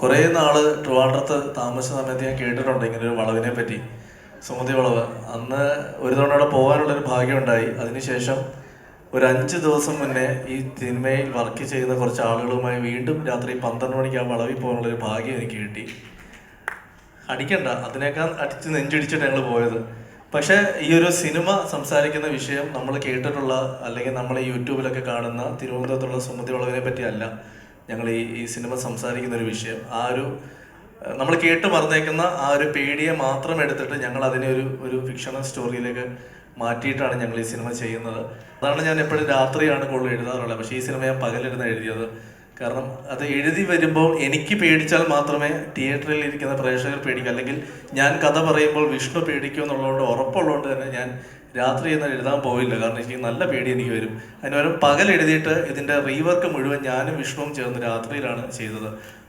കുറേ നാൾ ട്രിവാൻഡ്രത്ത് താമസിച്ച സമയത്ത് ഞാൻ കേട്ടിട്ടുണ്ട് ഇങ്ങനെ ഒരു വളവിനെ പറ്റി, സുമതി വളവ്. അന്ന് ഒരു തവണ അവിടെ പോകാനുള്ളൊരു ഭാഗ്യമുണ്ടായി. അതിനുശേഷം ഒരു 5 ദിവസം മുന്നേ ഈ സിനിമയിൽ വർക്ക് ചെയ്യുന്ന കുറച്ച് ആളുകളുമായി വീണ്ടും രാത്രി 12 മണിക്ക് ആ വളവിൽ പോകാനുള്ളൊരു ഭാഗ്യം എനിക്ക് കിട്ടി. അടിക്കണ്ട, അതിനേക്കാൾ അടിച്ച് നെഞ്ചിടിച്ചിട്ട് ഞങ്ങൾ പോയത്. പക്ഷേ ഈ ഒരു സിനിമ സംസാരിക്കുന്ന വിഷയം നമ്മൾ കേട്ടിട്ടുള്ള അല്ലെങ്കിൽ നമ്മൾ യൂട്യൂബിലൊക്കെ കാണുന്ന തിരുവനന്തപുരത്തുള്ള സുമതി വളവിനെ പറ്റിയല്ല ഞങ്ങൾ ഈ സിനിമ സംസാരിക്കുന്ന ഒരു വിഷയം. ആ ഒരു നമ്മൾ കേട്ട് മറന്നേക്കുന്ന ആ ഒരു പേടിയെ മാത്രം എടുത്തിട്ട് ഞങ്ങൾ അതിനെ ഒരു ഫിക്ഷണൽ സ്റ്റോറിയിലേക്ക് മാറ്റിയിട്ടാണ് ഞങ്ങൾ ഈ സിനിമ ചെയ്യുന്നത്. അതാണ് ഞാൻ എപ്പോഴും രാത്രിയാണ് കൂടുതൽ എഴുതാറുള്ളത്. പക്ഷേ ഈ സിനിമ ഞാൻ പകലിരുന്ന് എഴുതിയത്. കാരണം അത് എഴുതി വരുമ്പോൾ എനിക്ക് പേടിച്ചാൽ മാത്രമേ തിയേറ്ററിൽ ഇരിക്കുന്ന പ്രേക്ഷകർ പേടിക്കൂ, അല്ലെങ്കിൽ ഞാൻ കഥ പറയുമ്പോൾ വിഷ്ണു പേടിക്കും എന്നുള്ളതുകൊണ്ട് ഉറപ്പുള്ളതുകൊണ്ട് തന്നെ ഞാൻ രാത്രി എന്ന് എഴുതാൻ പോയില്ല. കാരണം എനിക്ക് നല്ല പേടി എനിക്ക് വരും. അതിന് പകരം പകൽ എഴുതിയിട്ട് ഇതിൻ്റെ റീവർക്ക് മുഴുവൻ ഞാനും വിഷ്ണുവും ചേർന്ന് രാത്രിയിലാണ് ചെയ്തത്.